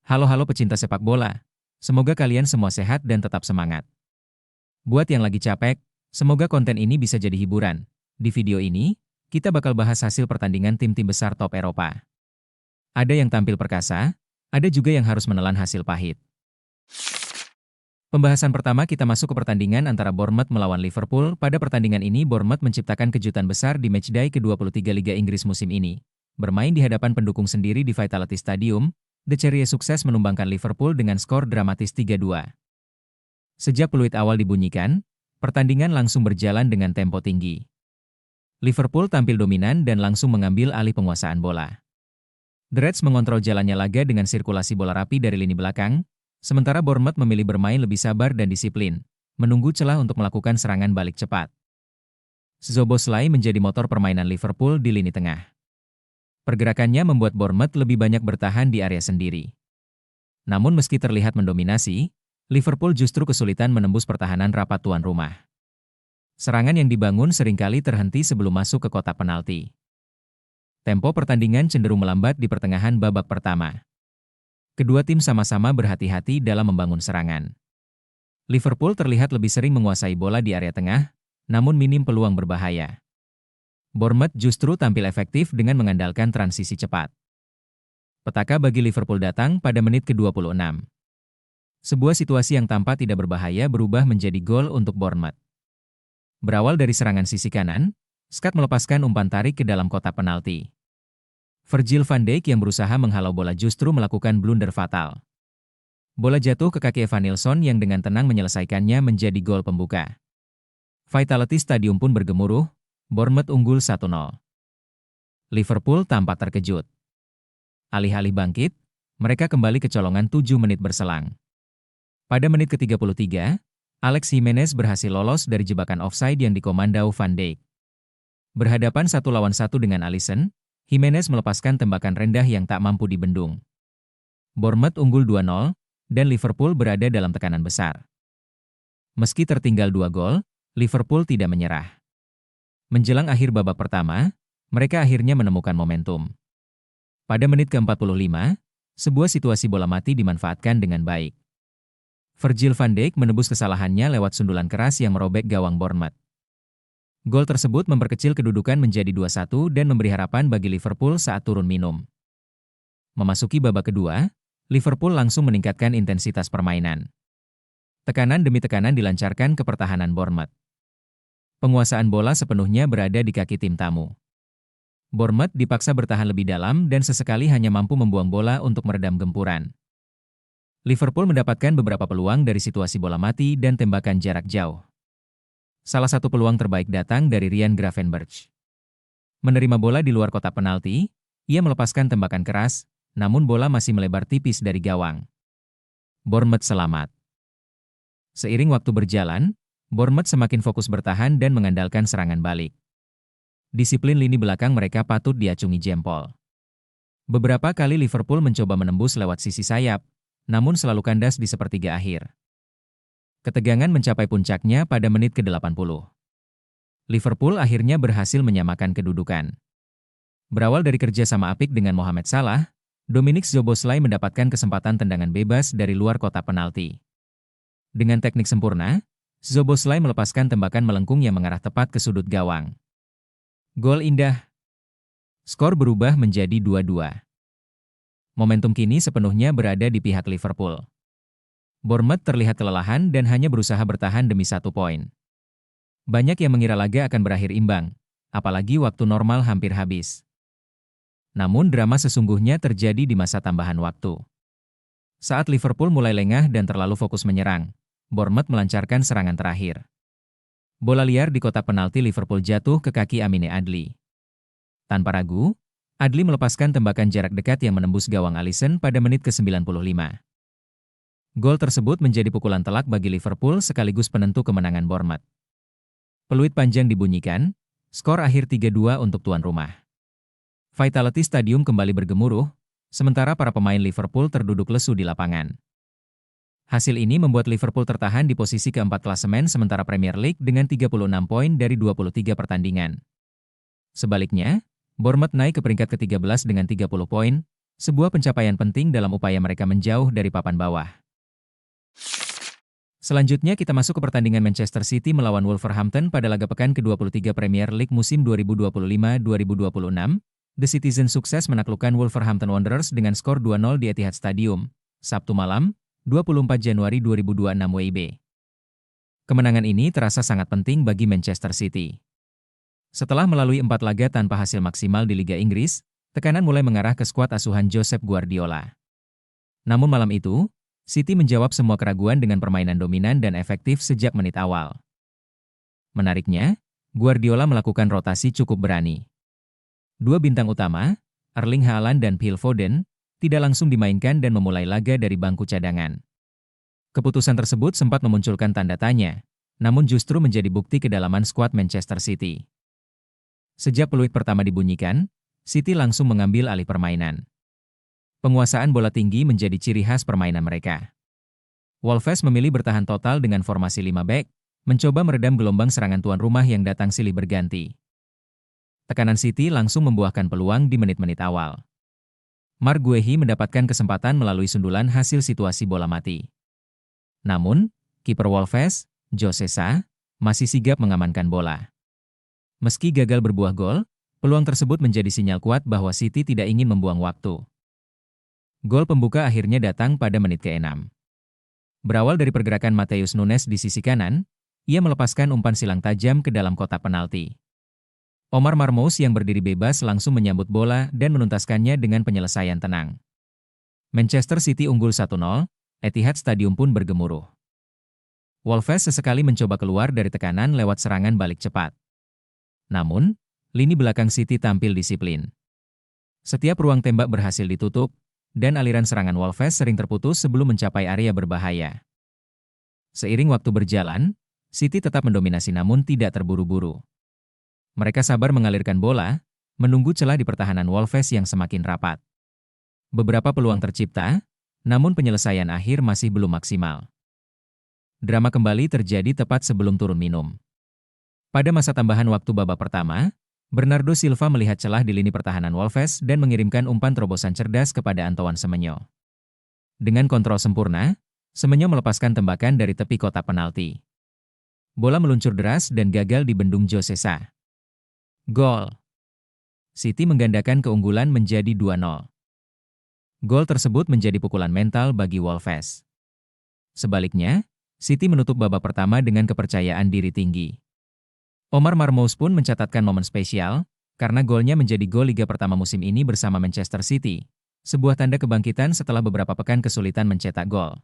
Halo pecinta sepak bola. Semoga kalian semua sehat dan tetap semangat. Buat yang lagi capek, semoga konten ini bisa jadi hiburan. Di video ini, kita bakal bahas hasil pertandingan tim-tim besar top Eropa. Ada yang tampil perkasa, ada juga yang harus menelan hasil pahit. Pembahasan pertama kita masuk ke pertandingan antara Bournemouth melawan Liverpool. Pada pertandingan ini Bournemouth menciptakan kejutan besar di matchday ke-23 Liga Inggris musim ini. Bermain di hadapan pendukung sendiri di Vitality Stadium, The Cherries sukses menumbangkan Liverpool dengan skor dramatis 3-2. Sejak peluit awal dibunyikan, pertandingan langsung berjalan dengan tempo tinggi. Liverpool tampil dominan dan langsung mengambil alih penguasaan bola. The Reds mengontrol jalannya laga dengan sirkulasi bola rapi dari lini belakang, sementara Bournemouth memilih bermain lebih sabar dan disiplin, menunggu celah untuk melakukan serangan balik cepat. Szoboszlai menjadi motor permainan Liverpool di lini tengah. Pergerakannya membuat Bournemouth lebih banyak bertahan di area sendiri. Namun meski terlihat mendominasi, Liverpool justru kesulitan menembus pertahanan rapat tuan rumah. Serangan yang dibangun seringkali terhenti sebelum masuk ke kotak penalti. Tempo pertandingan cenderung melambat di pertengahan babak pertama. Kedua tim sama-sama berhati-hati dalam membangun serangan. Liverpool terlihat lebih sering menguasai bola di area tengah, namun minim peluang berbahaya. Bournemouth justru tampil efektif dengan mengandalkan transisi cepat. Petaka bagi Liverpool datang pada menit ke-26. Sebuah situasi yang tampak tidak berbahaya berubah menjadi gol untuk Bournemouth. Berawal dari serangan sisi kanan, Scott melepaskan umpan tarik ke dalam kotak penalti. Virgil van Dijk yang berusaha menghalau bola justru melakukan blunder fatal. Bola jatuh ke kaki Evanilson yang dengan tenang menyelesaikannya menjadi gol pembuka. Vitality Stadium pun bergemuruh, Bournemouth unggul 1-0. Liverpool tampak terkejut. Alih-alih bangkit, mereka kembali kecolongan 7 menit berselang. Pada menit ke-33, Alex Jimenez berhasil lolos dari jebakan offside yang dikomandau Van Dijk. Berhadapan 1 lawan 1 dengan Alisson, Jimenez melepaskan tembakan rendah yang tak mampu dibendung. Bournemouth unggul 2-0, dan Liverpool berada dalam tekanan besar. Meski tertinggal 2 gol, Liverpool tidak menyerah. Menjelang akhir babak pertama, mereka akhirnya menemukan momentum. Pada menit ke-45, sebuah situasi bola mati dimanfaatkan dengan baik. Virgil van Dijk menebus kesalahannya lewat sundulan keras yang merobek gawang Bournemouth. Gol tersebut memperkecil kedudukan menjadi 2-1 dan memberi harapan bagi Liverpool saat turun minum. Memasuki babak kedua, Liverpool langsung meningkatkan intensitas permainan. Tekanan demi tekanan dilancarkan ke pertahanan Bournemouth. Penguasaan bola sepenuhnya berada di kaki tim tamu. Bournemouth dipaksa bertahan lebih dalam dan sesekali hanya mampu membuang bola untuk meredam gempuran. Liverpool mendapatkan beberapa peluang dari situasi bola mati dan tembakan jarak jauh. Salah satu peluang terbaik datang dari Ryan Gravenberch. Menerima bola di luar kotak penalti, ia melepaskan tembakan keras, namun bola masih melebar tipis dari gawang. Bournemouth selamat. Seiring waktu berjalan, Bournemouth semakin fokus bertahan dan mengandalkan serangan balik. Disiplin lini belakang mereka patut diacungi jempol. Beberapa kali Liverpool mencoba menembus lewat sisi sayap, namun selalu kandas di sepertiga akhir. Ketegangan mencapai puncaknya pada menit ke-80. Liverpool akhirnya berhasil menyamakan kedudukan. Berawal dari kerjasama apik dengan Mohamed Salah, Dominic Szoboszlai mendapatkan kesempatan tendangan bebas dari luar kotak penalti. Dengan teknik sempurna, Szoboszlai melepaskan tembakan melengkung yang mengarah tepat ke sudut gawang. Gol indah. Skor berubah menjadi 2-2. Momentum kini sepenuhnya berada di pihak Liverpool. Bournemouth terlihat kelelahan dan hanya berusaha bertahan demi 1 poin. Banyak yang mengira laga akan berakhir imbang, apalagi waktu normal hampir habis. Namun drama sesungguhnya terjadi di masa tambahan waktu. Saat Liverpool mulai lengah dan terlalu fokus menyerang, Bournemouth melancarkan serangan terakhir. Bola liar di kotak penalti Liverpool jatuh ke kaki Amine Adli. Tanpa ragu, Adli melepaskan tembakan jarak dekat yang menembus gawang Alisson pada menit ke-95. Gol tersebut menjadi pukulan telak bagi Liverpool sekaligus penentu kemenangan Bournemouth. Peluit panjang dibunyikan, skor akhir 3-2 untuk tuan rumah. Vitality Stadium kembali bergemuruh, sementara para pemain Liverpool terduduk lesu di lapangan. Hasil ini membuat Liverpool tertahan di posisi keempat klasemen sementara Premier League dengan 36 poin dari 23 pertandingan. Sebaliknya, Bournemouth naik ke peringkat ke-13 dengan 30 poin, Sebuah pencapaian penting dalam upaya mereka menjauh dari papan bawah. Selanjutnya kita masuk ke pertandingan Manchester City melawan Wolverhampton pada laga pekan ke-23 Premier League musim 2025-2026. The Citizen sukses menaklukkan Wolverhampton Wanderers dengan skor 2-0 di Etihad Stadium, Sabtu malam, 24 Januari 2026 WIB. Kemenangan ini terasa sangat penting bagi Manchester City. Setelah melalui 4 laga tanpa hasil maksimal di Liga Inggris, tekanan mulai mengarah ke skuad asuhan Josep Guardiola. Namun malam itu, City menjawab semua keraguan dengan permainan dominan dan efektif sejak menit awal. Menariknya, Guardiola melakukan rotasi cukup berani. Dua bintang utama, Erling Haaland dan Phil Foden, tidak langsung dimainkan dan memulai laga dari bangku cadangan. Keputusan tersebut sempat memunculkan tanda tanya, namun justru menjadi bukti kedalaman skuad Manchester City. Sejak peluit pertama dibunyikan, City langsung mengambil alih permainan. Penguasaan bola tinggi menjadi ciri khas permainan mereka. Wolves memilih bertahan total dengan formasi 5 back, mencoba meredam gelombang serangan tuan rumah yang datang silih berganti. Tekanan City langsung membuahkan peluang di menit-menit awal. Marc Guehi mendapatkan kesempatan melalui sundulan hasil situasi bola mati. Namun, kiper Wolves, Jose Sa, masih sigap mengamankan bola. Meski gagal berbuah gol, peluang tersebut menjadi sinyal kuat bahwa City tidak ingin membuang waktu. Gol pembuka akhirnya datang pada menit ke-6. Berawal dari pergerakan Matheus Nunes di sisi kanan, ia melepaskan umpan silang tajam ke dalam kotak penalti. Omar Marmoush yang berdiri bebas langsung menyambut bola dan menuntaskannya dengan penyelesaian tenang. Manchester City unggul 1-0, Etihad Stadium pun bergemuruh. Wolves sesekali mencoba keluar dari tekanan lewat serangan balik cepat. Namun, lini belakang City tampil disiplin. Setiap ruang tembak berhasil ditutup, dan aliran serangan Wolves sering terputus sebelum mencapai area berbahaya. Seiring waktu berjalan, City tetap mendominasi namun tidak terburu-buru. Mereka sabar mengalirkan bola, menunggu celah di pertahanan Wolves yang semakin rapat. Beberapa peluang tercipta, namun penyelesaian akhir masih belum maksimal. Drama kembali terjadi tepat sebelum turun minum. Pada masa tambahan waktu babak pertama, Bernardo Silva melihat celah di lini pertahanan Wolves dan mengirimkan umpan terobosan cerdas kepada Antoine Semenyo. Dengan kontrol sempurna, Semenyo melepaskan tembakan dari tepi kotak penalti. Bola meluncur deras dan gagal dibendung Jose Sa. Gol. City menggandakan keunggulan menjadi 2-0. Gol tersebut menjadi pukulan mental bagi Wolves. Sebaliknya, City menutup babak pertama dengan kepercayaan diri tinggi. Omar Marmoush pun mencatatkan momen spesial, karena golnya menjadi gol Liga pertama musim ini bersama Manchester City, sebuah tanda kebangkitan setelah beberapa pekan kesulitan mencetak gol.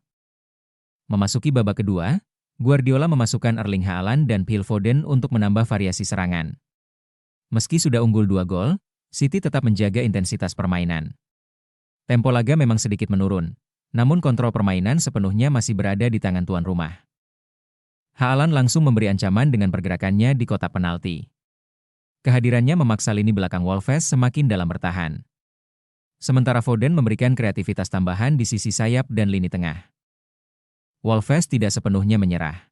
Memasuki babak kedua, Guardiola memasukkan Erling Haaland dan Phil Foden untuk menambah variasi serangan. Meski sudah unggul 2 gol, City tetap menjaga intensitas permainan. Tempo laga memang sedikit menurun, namun kontrol permainan sepenuhnya masih berada di tangan tuan rumah. Haaland langsung memberi ancaman dengan pergerakannya di kotak penalti. Kehadirannya memaksa lini belakang Wolves semakin dalam bertahan. Sementara Foden memberikan kreativitas tambahan di sisi sayap dan lini tengah. Wolves tidak sepenuhnya menyerah.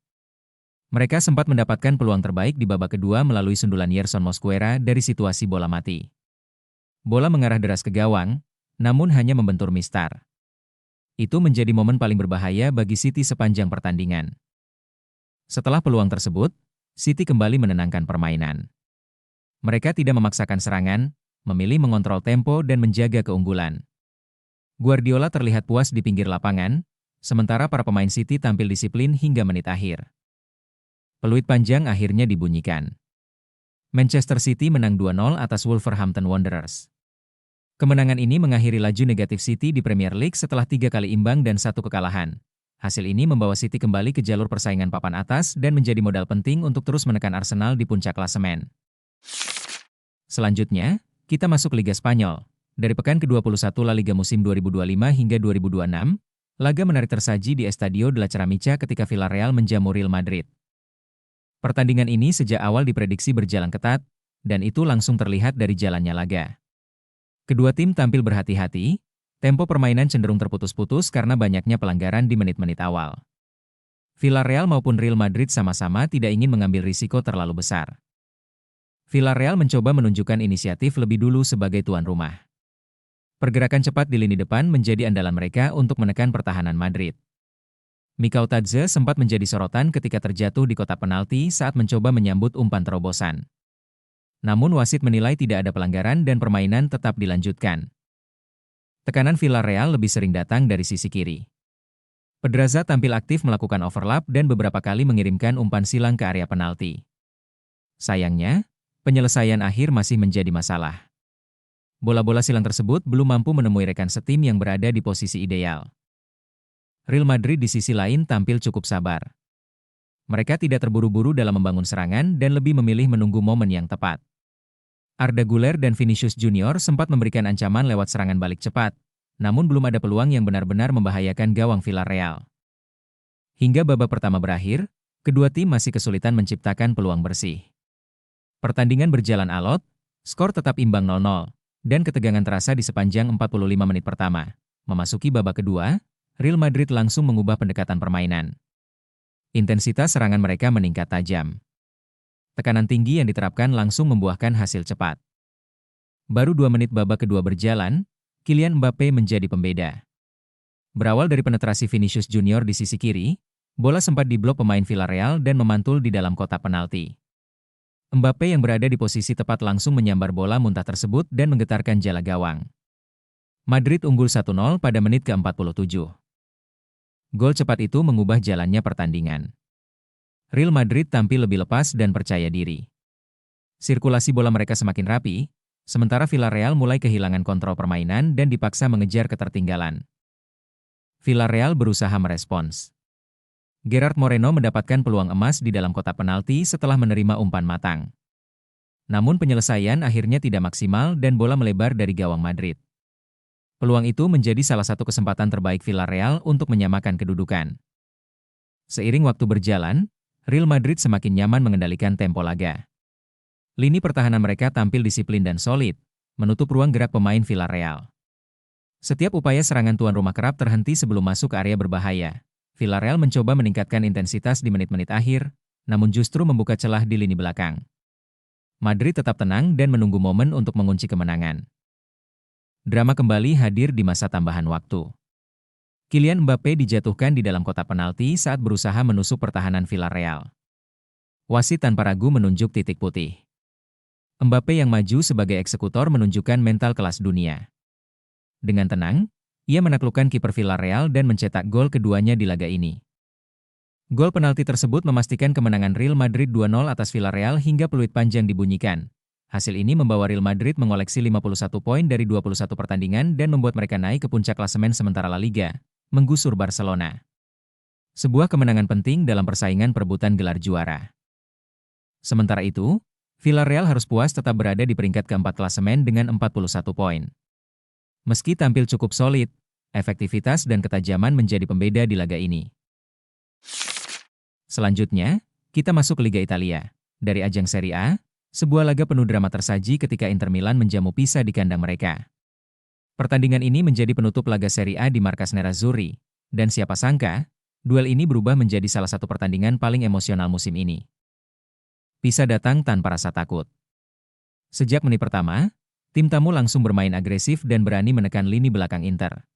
Mereka sempat mendapatkan peluang terbaik di babak kedua melalui sundulan Yerson Mosquera dari situasi bola mati. Bola mengarah deras ke gawang, namun hanya membentur mistar. Itu menjadi momen paling berbahaya bagi City sepanjang pertandingan. Setelah peluang tersebut, City kembali menenangkan permainan. Mereka tidak memaksakan serangan, memilih mengontrol tempo dan menjaga keunggulan. Guardiola terlihat puas di pinggir lapangan, sementara para pemain City tampil disiplin hingga menit akhir. Peluit panjang akhirnya dibunyikan. Manchester City menang 2-0 atas Wolverhampton Wanderers. Kemenangan ini mengakhiri laju negatif City di Premier League setelah 3 kali imbang dan 1 kekalahan. Hasil ini membawa City kembali ke jalur persaingan papan atas dan menjadi modal penting untuk terus menekan Arsenal di puncak klasemen. Selanjutnya, kita masuk Liga Spanyol. Dari pekan ke-21 La Liga musim 2025 hingga 2026, laga menarik tersaji di Estadio de la Ceramica ketika Villarreal menjamu Real Madrid. Pertandingan ini sejak awal diprediksi berjalan ketat, dan itu langsung terlihat dari jalannya laga. Kedua tim tampil berhati-hati, tempo permainan cenderung terputus-putus karena banyaknya pelanggaran di menit-menit awal. Villarreal maupun Real Madrid sama-sama tidak ingin mengambil risiko terlalu besar. Villarreal mencoba menunjukkan inisiatif lebih dulu sebagai tuan rumah. Pergerakan cepat di lini depan menjadi andalan mereka untuk menekan pertahanan Madrid. Mikautadze sempat menjadi sorotan ketika terjatuh di kotak penalti saat mencoba menyambut umpan terobosan. Namun wasit menilai tidak ada pelanggaran dan permainan tetap dilanjutkan. Tekanan Villarreal lebih sering datang dari sisi kiri. Pedraza tampil aktif melakukan overlap dan beberapa kali mengirimkan umpan silang ke area penalti. Sayangnya, penyelesaian akhir masih menjadi masalah. Bola-bola silang tersebut belum mampu menemui rekan setim yang berada di posisi ideal. Real Madrid di sisi lain tampil cukup sabar. Mereka tidak terburu-buru dalam membangun serangan dan lebih memilih menunggu momen yang tepat. Arda Güler dan Vinicius Junior sempat memberikan ancaman lewat serangan balik cepat, namun belum ada peluang yang benar-benar membahayakan gawang Villarreal. Hingga babak pertama berakhir, kedua tim masih kesulitan menciptakan peluang bersih. Pertandingan berjalan alot, skor tetap imbang 0-0. Dan ketegangan terasa di sepanjang 45 menit pertama. Memasuki babak kedua, Real Madrid langsung mengubah pendekatan permainan. Intensitas serangan mereka meningkat tajam. Tekanan tinggi yang diterapkan langsung membuahkan hasil cepat. Baru 2 menit babak kedua berjalan, Kylian Mbappe menjadi pembeda. Berawal dari penetrasi Vinicius Junior di sisi kiri, bola sempat diblok pemain Villarreal dan memantul di dalam kotak penalti. Mbappe yang berada di posisi tepat langsung menyambar bola muntah tersebut dan menggetarkan jala gawang. Madrid unggul 1-0 pada menit ke-47. Gol cepat itu mengubah jalannya pertandingan. Real Madrid tampil lebih lepas dan percaya diri. Sirkulasi bola mereka semakin rapi, sementara Villarreal mulai kehilangan kontrol permainan dan dipaksa mengejar ketertinggalan. Villarreal berusaha merespons. Gerard Moreno mendapatkan peluang emas di dalam kotak penalti setelah menerima umpan matang. Namun penyelesaian akhirnya tidak maksimal dan bola melebar dari gawang Madrid. Peluang itu menjadi salah satu kesempatan terbaik Villarreal untuk menyamakan kedudukan. Seiring waktu berjalan, Real Madrid semakin nyaman mengendalikan tempo laga. Lini pertahanan mereka tampil disiplin dan solid, menutup ruang gerak pemain Villarreal. Setiap upaya serangan tuan rumah kerap terhenti sebelum masuk ke area berbahaya. Villarreal mencoba meningkatkan intensitas di menit-menit akhir, namun justru membuka celah di lini belakang. Madrid tetap tenang dan menunggu momen untuk mengunci kemenangan. Drama kembali hadir di masa tambahan waktu. Kylian Mbappe dijatuhkan di dalam kotak penalti saat berusaha menusuk pertahanan Villarreal. Wasit tanpa ragu menunjuk titik putih. Mbappe yang maju sebagai eksekutor menunjukkan mental kelas dunia. Dengan tenang, ia menaklukkan kiper Villarreal dan mencetak gol keduanya di laga ini. Gol penalti tersebut memastikan kemenangan Real Madrid 2-0 atas Villarreal hingga peluit panjang dibunyikan. Hasil ini membawa Real Madrid mengoleksi 51 poin dari 21 pertandingan dan membuat mereka naik ke puncak klasemen sementara La Liga, menggusur Barcelona. Sebuah kemenangan penting dalam persaingan perebutan gelar juara. Sementara itu, Villarreal harus puas tetap berada di peringkat keempat klasemen dengan 41 poin. Meski tampil cukup solid, efektivitas dan ketajaman menjadi pembeda di laga ini. Selanjutnya, kita masuk ke Liga Italia. Dari ajang Serie A, sebuah laga penuh drama tersaji ketika Inter Milan menjamu Pisa di kandang mereka. Pertandingan ini menjadi penutup laga Serie A di markas Nerazzurri, dan siapa sangka, duel ini berubah menjadi salah satu pertandingan paling emosional musim ini. Pisa datang tanpa rasa takut. Sejak menit pertama, tim tamu langsung bermain agresif dan berani menekan lini belakang Inter.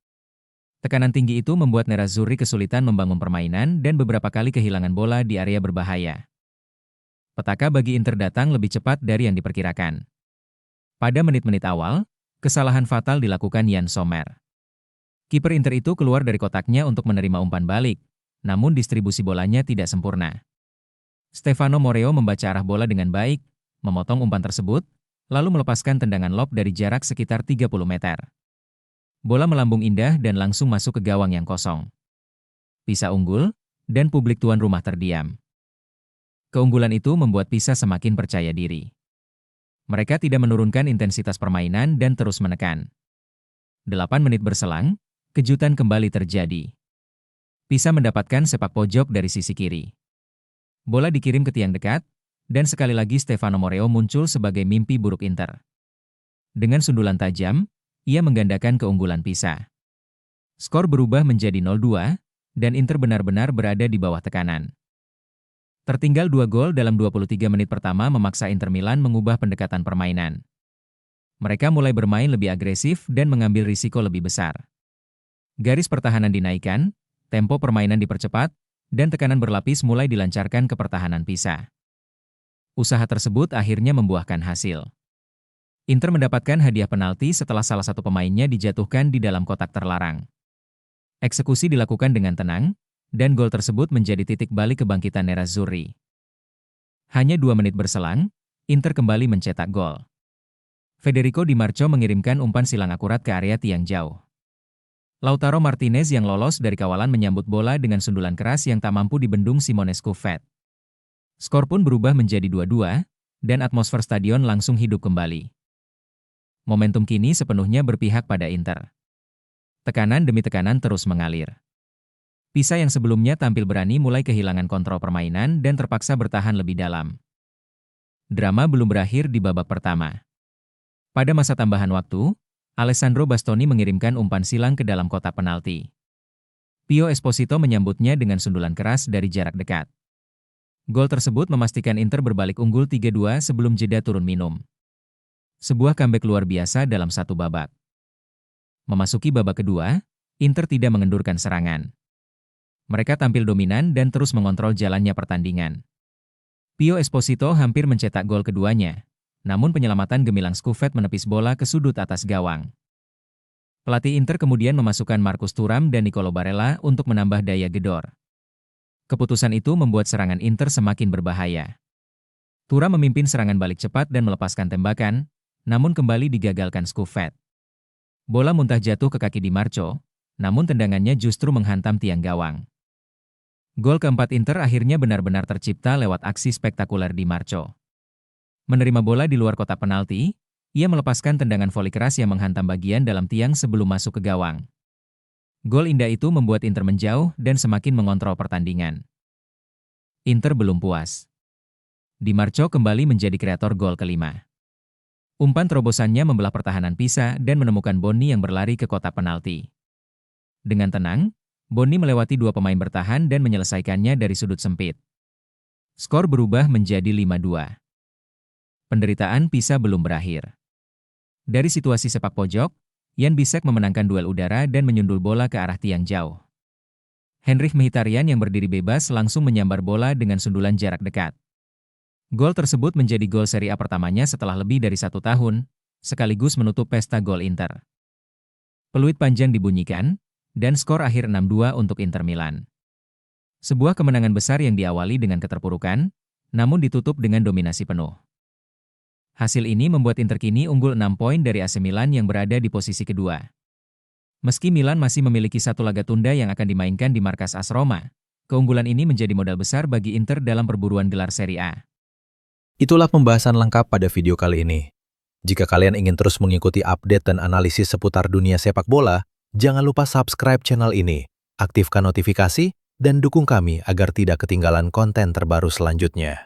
Tekanan tinggi itu membuat Nerazzurri kesulitan membangun permainan dan beberapa kali kehilangan bola di area berbahaya. Petaka bagi Inter datang lebih cepat dari yang diperkirakan. Pada menit-menit awal, kesalahan fatal dilakukan Yann Sommer. Kiper Inter itu keluar dari kotaknya untuk menerima umpan balik, namun distribusi bolanya tidak sempurna. Stefano Moreo membaca arah bola dengan baik, memotong umpan tersebut, lalu melepaskan tendangan lob dari jarak sekitar 30 meter. Bola melambung indah dan langsung masuk ke gawang yang kosong. Pisa unggul, dan publik tuan rumah terdiam. Keunggulan itu membuat Pisa semakin percaya diri. Mereka tidak menurunkan intensitas permainan dan terus menekan. 8 menit berselang, kejutan kembali terjadi. Pisa mendapatkan sepak pojok dari sisi kiri. Bola dikirim ke tiang dekat, dan sekali lagi Stefano Moreo muncul sebagai mimpi buruk Inter. Dengan sundulan tajam, ia menggandakan keunggulan Pisa. Skor berubah menjadi 0-2, dan Inter benar-benar berada di bawah tekanan. Tertinggal 2 gol dalam 23 menit pertama memaksa Inter Milan mengubah pendekatan permainan. Mereka mulai bermain lebih agresif dan mengambil risiko lebih besar. Garis pertahanan dinaikkan, tempo permainan dipercepat, dan tekanan berlapis mulai dilancarkan ke pertahanan Pisa. Usaha tersebut akhirnya membuahkan hasil. Inter mendapatkan hadiah penalti setelah salah satu pemainnya dijatuhkan di dalam kotak terlarang. Eksekusi dilakukan dengan tenang, dan gol tersebut menjadi titik balik kebangkitan Nerazzurri. Hanya 2 menit berselang, Inter kembali mencetak gol. Federico Di Marco mengirimkan umpan silang akurat ke area tiang jauh. Lautaro Martinez yang lolos dari kawalan menyambut bola dengan sundulan keras yang tak mampu dibendung Simone Scuffet. Skor pun berubah menjadi 2-2, dan atmosfer stadion langsung hidup kembali. Momentum kini sepenuhnya berpihak pada Inter. Tekanan demi tekanan terus mengalir. Pisa yang sebelumnya tampil berani mulai kehilangan kontrol permainan dan terpaksa bertahan lebih dalam. Drama belum berakhir di babak pertama. Pada masa tambahan waktu, Alessandro Bastoni mengirimkan umpan silang ke dalam kotak penalti. Pio Esposito menyambutnya dengan sundulan keras dari jarak dekat. Gol tersebut memastikan Inter berbalik unggul 3-2 sebelum jeda turun minum. Sebuah comeback luar biasa dalam satu babak. Memasuki babak kedua, Inter tidak mengendurkan serangan. Mereka tampil dominan dan terus mengontrol jalannya pertandingan. Pio Esposito hampir mencetak gol keduanya, namun penyelamatan gemilang Scuffet menepis bola ke sudut atas gawang. Pelatih Inter kemudian memasukkan Marcus Thuram dan Nicolo Barella untuk menambah daya gedor. Keputusan itu membuat serangan Inter semakin berbahaya. Thuram memimpin serangan balik cepat dan melepaskan tembakan, namun kembali digagalkan Scuffet. Bola muntah jatuh ke kaki Di Marco, namun tendangannya justru menghantam tiang gawang. Gol keempat Inter akhirnya benar-benar tercipta lewat aksi spektakuler Di Marco. Menerima bola di luar kotak penalti, ia melepaskan tendangan voli keras yang menghantam bagian dalam tiang sebelum masuk ke gawang. Gol indah itu membuat Inter menjauh dan semakin mengontrol pertandingan. Inter belum puas. Di Marco kembali menjadi kreator gol kelima. Umpan terobosannya membelah pertahanan Pisa dan menemukan Bonni yang berlari ke kotak penalti. Dengan tenang, Bonni melewati 2 pemain bertahan dan menyelesaikannya dari sudut sempit. Skor berubah menjadi 5-2. Penderitaan Pisa belum berakhir. Dari situasi sepak pojok, Jan Bisek memenangkan duel udara dan menyundul bola ke arah tiang jauh. Henrikh Mkhitaryan yang berdiri bebas langsung menyambar bola dengan sundulan jarak dekat. Gol tersebut menjadi gol Serie A pertamanya setelah lebih dari 1 tahun, sekaligus menutup pesta gol Inter. Peluit panjang dibunyikan, dan skor akhir 6-2 untuk Inter Milan. Sebuah kemenangan besar yang diawali dengan keterpurukan, namun ditutup dengan dominasi penuh. Hasil ini membuat Inter kini unggul 6 poin dari AC Milan yang berada di posisi kedua. Meski Milan masih memiliki 1 laga tunda yang akan dimainkan di markas AS Roma, keunggulan ini menjadi modal besar bagi Inter dalam perburuan gelar Serie A. Itulah pembahasan lengkap pada video kali ini. Jika kalian ingin terus mengikuti update dan analisis seputar dunia sepak bola, jangan lupa subscribe channel ini, aktifkan notifikasi, dan dukung kami agar tidak ketinggalan konten terbaru selanjutnya.